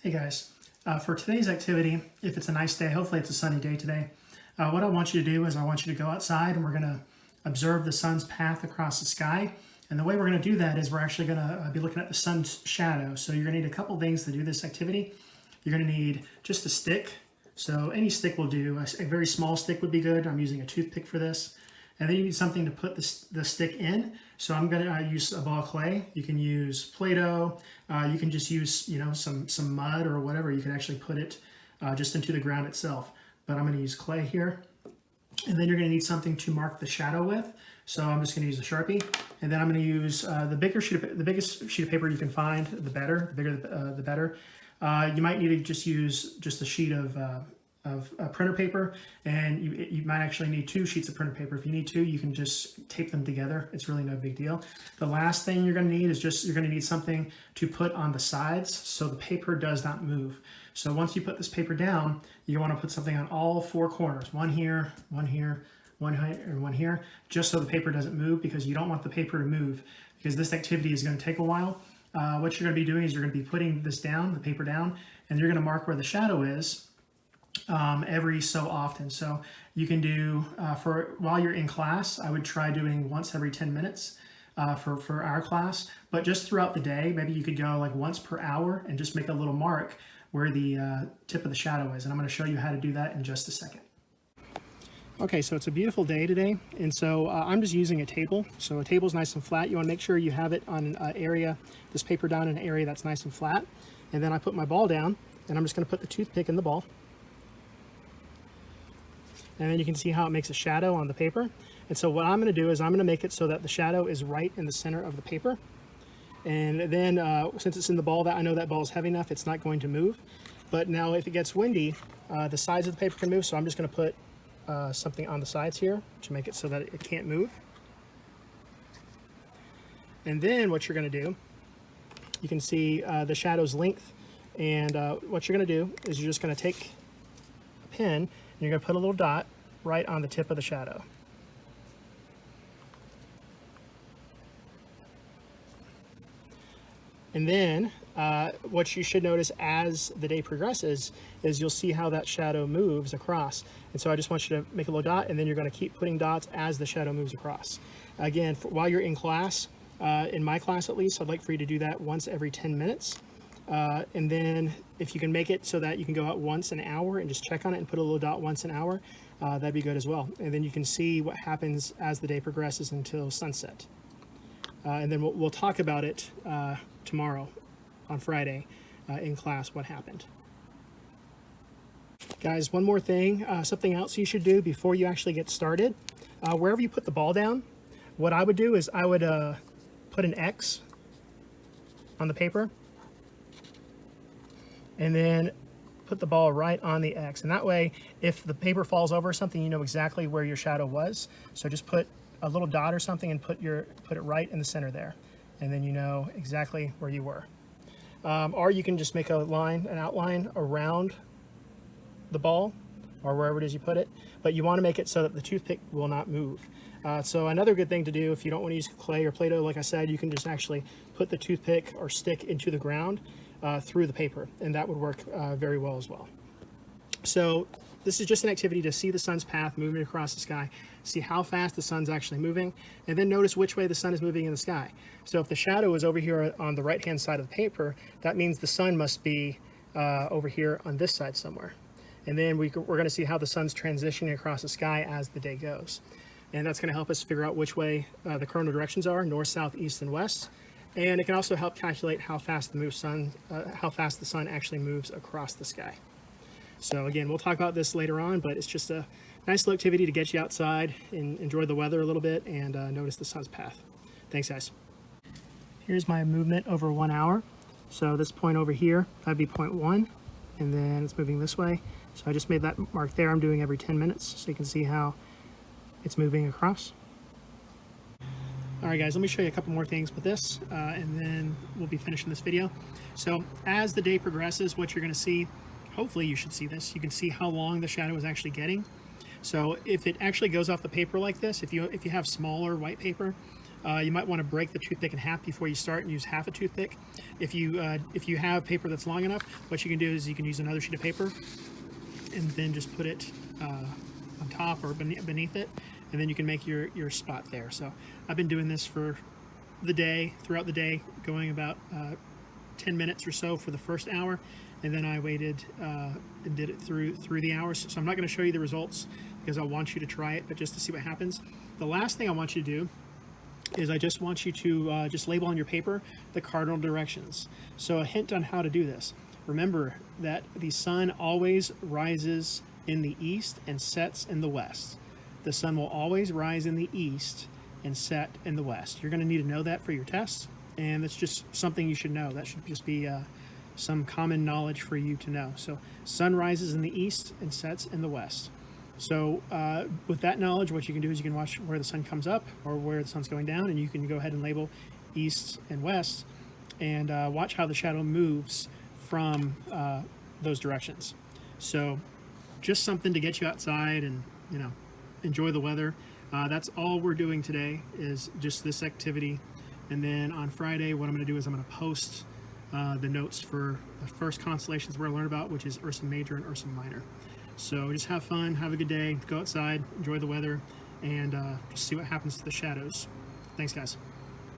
Hey guys, for today's activity, if it's a nice day, hopefully it's a sunny day today, what I want you to do is I want you to go outside and we're going to observe the sun's path across the sky. And the way we're going to do that is we're actually going to be looking at the sun's shadow. So you're going to need a couple things to do this activity. You're going to need just a stick. So any stick will do. A very small stick would be good. I'm using a toothpick for this. And then you need something to put the stick in. So I'm going to use a ball of clay. You can use Play-Doh. You can just use, some mud or whatever. You can actually put it just into the ground itself. But I'm going to use clay here. And then you're going to need something to mark the shadow with. So I'm just going to use a Sharpie. And then I'm going to use the biggest sheet of paper you can find, the better. The bigger the better. You might need to just use just a sheet of printer paper, and you might actually need 2 sheets of printer paper. If you need 2, you can just tape them together. It's really no big deal. The last thing you're going to need is you're going to need something to put on the sides so the paper does not move. So once you put this paper down, you want to put something on all 4 corners. One here, one here, one here, just so the paper doesn't move, because you don't want the paper to move, because this activity is going to take a while. What you're going to be doing is you're going to be putting this down, the paper down, and you're going to mark where the shadow is every so often. So you can do, while you're in class, I would try doing once every 10 minutes for our class, but just throughout the day, maybe you could go like once per hour and just make a little mark where the tip of the shadow is. And I'm going to show you how to do that in just a second. Okay, so it's a beautiful day today, and so I'm just using a table. So a table is nice and flat. You want to make sure you have it on an area, this paper down in an area that's nice and flat. And then I put my ball down, and I'm just going to put the toothpick in the ball. And then you can see how it makes a shadow on the paper. And so what I'm going to do is I'm going to make it so that the shadow is right in the center of the paper. And then since it's in the ball, I know that ball is heavy enough, it's not going to move. But now if it gets windy, the sides of the paper can move, so I'm just going to put something on the sides here to make it so that it can't move. And then what you're going to do, you can see the shadow's length. And what you're going to do is you're just going to take a pen and you're going to put a little dot right on the tip of the shadow. And then what you should notice as the day progresses is you'll see how that shadow moves across. And so I just want you to make a little dot, and then you're going to keep putting dots as the shadow moves across. Again, while you're in class, in my class at least, I'd like for you to do that once every 10 minutes. And then if you can make it so that you can go out once an hour and just check on it and put a little dot once an hour, that'd be good as well. And then you can see what happens as the day progresses until sunset. And then we'll talk about it tomorrow on Friday in class, what happened. Guys, one more thing, something else you should do before you actually get started. Wherever you put the ball down, what I would do is I would put an X on the paper and then put the ball right on the X. And that way, if the paper falls over something, you know exactly where your shadow was. So just put a little dot or something and put it right in the center there. And then you know exactly where you were. Or you can just make an outline around the ball or wherever it is you put it. But you want to make it so that the toothpick will not move. So another good thing to do, if you don't want to use clay or Play-Doh, like I said, you can just actually put the toothpick or stick into the ground through the paper, and that would work very well as well. So this is just an activity to see the sun's path moving across the sky, see how fast the sun's actually moving, and then notice which way the sun is moving in the sky. So if the shadow is over here on the right-hand side of the paper, that means the sun must be over here on this side somewhere. And then we're going to see how the sun's transitioning across the sky as the day goes. And that's going to help us figure out which way the cardinal directions are, north, south, east, and west. And it can also help calculate how fast the sun actually moves across the sky. So again, we'll talk about this later on, but it's just a nice little activity to get you outside and enjoy the weather a little bit and notice the sun's path. Thanks, guys. Here's my movement over 1 hour. So this point over here, that'd be point 1, and then it's moving this way. So I just made that mark there. I'm doing every 10 minutes, so you can see how it's moving across. All right, guys, let me show you a couple more things with this, and then we'll be finishing this video. So as the day progresses, what you're going to see, hopefully you should see this, you can see how long the shadow is actually getting. So if it actually goes off the paper like this, if you have smaller white paper, You might want to break the toothpick in half before you start and use half a toothpick. If you have paper that's long enough, what you can do is you can use another sheet of paper and then just put it on top or beneath it, and then you can make your spot there. So I've been doing this for the day, throughout the day, going about 10 minutes or so for the first hour, and then I waited and did it through the hours. So I'm not going to show you the results because I want you to try it, but just to see what happens. The last thing I want you to do is I just want you to just label on your paper the cardinal directions. So a hint on how to do this. Remember that the sun always rises in the east and sets in the west. The sun will always rise in the east and set in the west. You're going to need to know that for your tests, and that's just something you should know. That should just be some common knowledge for you to know. So sun rises in the east and sets in the west. So with that knowledge, what you can do is you can watch where the sun comes up or where the sun's going down, and you can go ahead and label east and west and watch how the shadow moves from those directions. So just something to get you outside and, you know, enjoy the weather. That's all we're doing today, is just this activity. And then on Friday, what I'm going to do is I'm going to post the notes for the first constellations we're going to learn about, which is Ursa Major and Ursa Minor. So just have fun, have a good day, go outside, enjoy the weather, and just see what happens to the shadows. Thanks, guys.